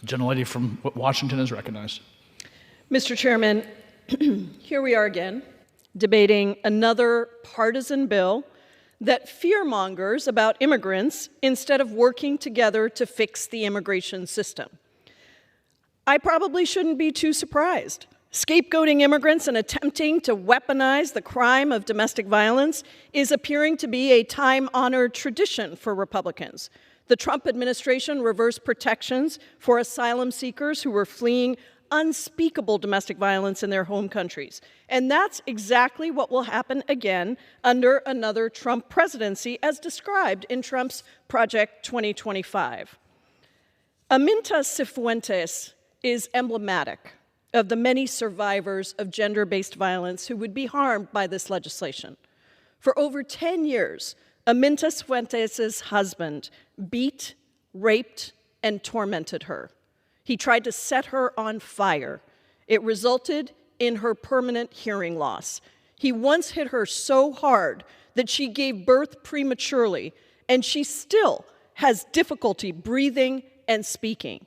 gentlelady from Washington is recognized. Mr. Chairman, here we are again, debating another partisan bill that fearmongers about immigrants instead of working together to fix the immigration system. I probably shouldn't be too surprised. Scapegoating immigrants and attempting to weaponize the crime of domestic violence is appearing to be a time-honored tradition for Republicans. The Trump administration reversed protections for asylum seekers who were fleeing unspeakable domestic violence in their home countries. And that's exactly what will happen again under another Trump presidency, as described in Trump's Project 2025. Aminta Cifuentes is emblematic of the many survivors of gender-based violence who would be harmed by this legislation. For over 10 years, Aminta Cifuentes' husband beat, raped, and tormented her. He tried to set her on fire. It resulted in her permanent hearing loss. He once hit her so hard that she gave birth prematurely, and she still has difficulty breathing and speaking.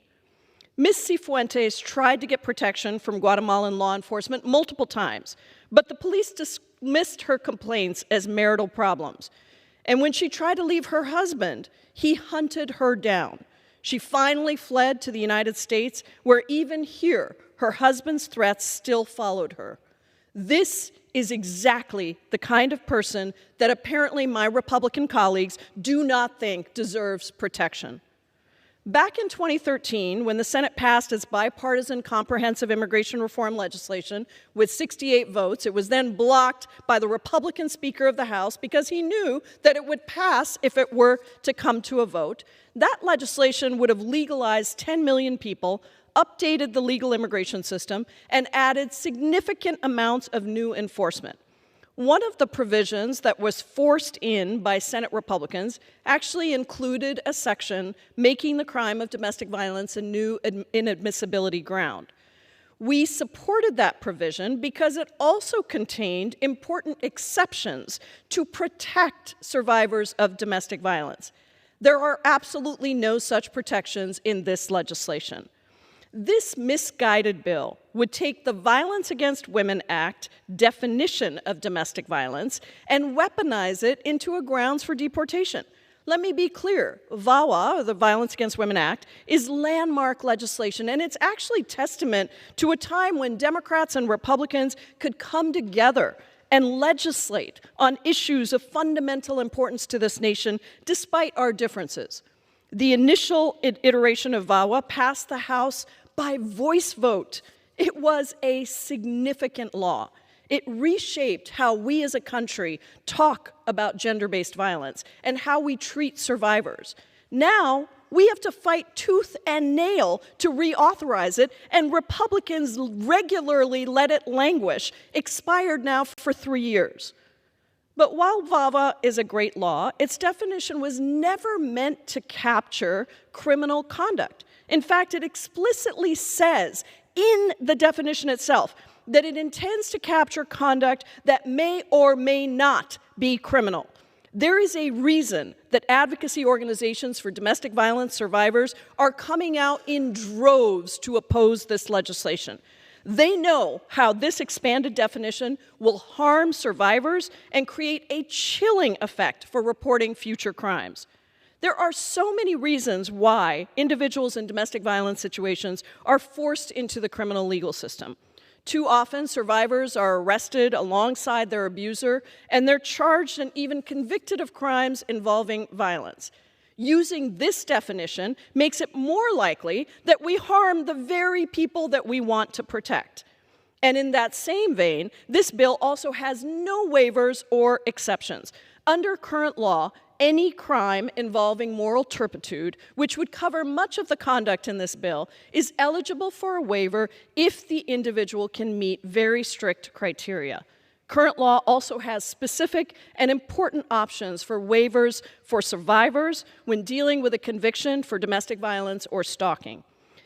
Ms. Cifuentes tried to get protection from Guatemalan law enforcement multiple times, but the police dismissed her complaints as marital problems. And when she tried to leave her husband, he hunted her down. She finally fled to the United States, where even here, her husband's threats still followed her. This is exactly the kind of person that apparently my Republican colleagues do not think deserves protection. Back in 2013, when the Senate passed its bipartisan comprehensive immigration reform legislation with 68 votes, it was then blocked by the Republican Speaker of the House because he knew that it would pass if it were to come to a vote. That legislation would have legalized 10 million people, updated the legal immigration system, and added significant amounts of new enforcement. One of the provisions that was forced in by Senate Republicans actually included a section making the crime of domestic violence a new inadmissibility ground. We supported that provision because it also contained important exceptions to protect survivors of domestic violence. There are absolutely no such protections in this legislation. This misguided bill would take the Violence Against Women Act definition of domestic violence and weaponize it into a grounds for deportation. Let me be clear, VAWA, or the Violence Against Women Act, is landmark legislation, and it's actually testament to a time when Democrats and Republicans could come together and legislate on issues of fundamental importance to this nation despite our differences. The initial iteration of VAWA passed the House by voice vote. It was a significant law. It reshaped how we as a country talk about gender-based violence and how we treat survivors. Now, we have to fight tooth and nail to reauthorize it, and Republicans regularly let it languish, expired now for 3 years. But while VAWA is a great law, its definition was never meant to capture criminal conduct. In fact, it explicitly says in the definition itself that it intends to capture conduct that may or may not be criminal. There is a reason that advocacy organizations for domestic violence survivors are coming out in droves to oppose this legislation. They know how this expanded definition will harm survivors and create a chilling effect for reporting future crimes. There are so many reasons why individuals in domestic violence situations are forced into the criminal legal system. Too often, survivors are arrested alongside their abuser, and they're charged and even convicted of crimes involving violence. Using this definition makes it more likely that we harm the very people that we want to protect. And in that same vein, this bill also has no waivers or exceptions. Under current law, any crime involving moral turpitude, which would cover much of the conduct in this bill, is eligible for a waiver if the individual can meet very strict criteria. Current law also has specific and important options for waivers for survivors when dealing with a conviction for domestic violence or stalking.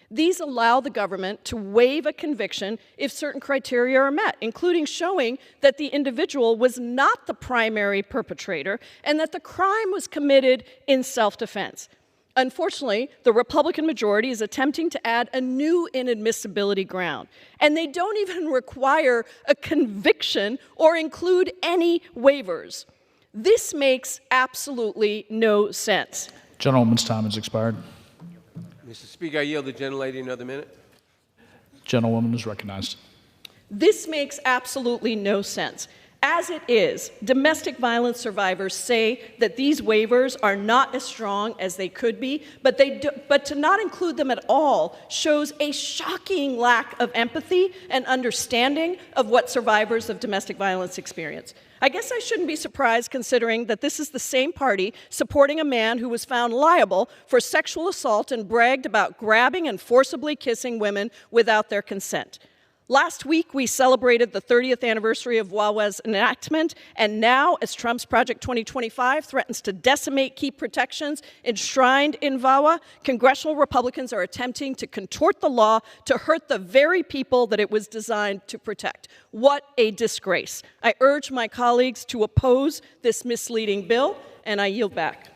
These allow the government to waive a conviction if certain criteria are met, including showing that the individual was not the primary perpetrator and that the crime was committed in self-defense. Unfortunately, the Republican majority is attempting to add a new inadmissibility ground, and they don't even require a conviction or include any waivers. This makes absolutely no sense. Gentlewoman's time has expired. Mr. Speaker, I yield the gentlelady another minute. Gentlewoman is recognized. This makes absolutely no sense. As it is, domestic violence survivors say that these waivers are not as strong as they could be, but to not include them at all shows a shocking lack of empathy and understanding of what survivors of domestic violence experience. I guess I shouldn't be surprised considering that this is the same party supporting a man who was found liable for sexual assault and bragged about grabbing and forcibly kissing women without their consent. Last week, we celebrated the 30th anniversary of VAWA's enactment, and now, as Trump's Project 2025 threatens to decimate key protections enshrined in VAWA, congressional Republicans are attempting to contort the law to hurt the very people that it was designed to protect. What a disgrace. I urge my colleagues to oppose this misleading bill, and I yield back.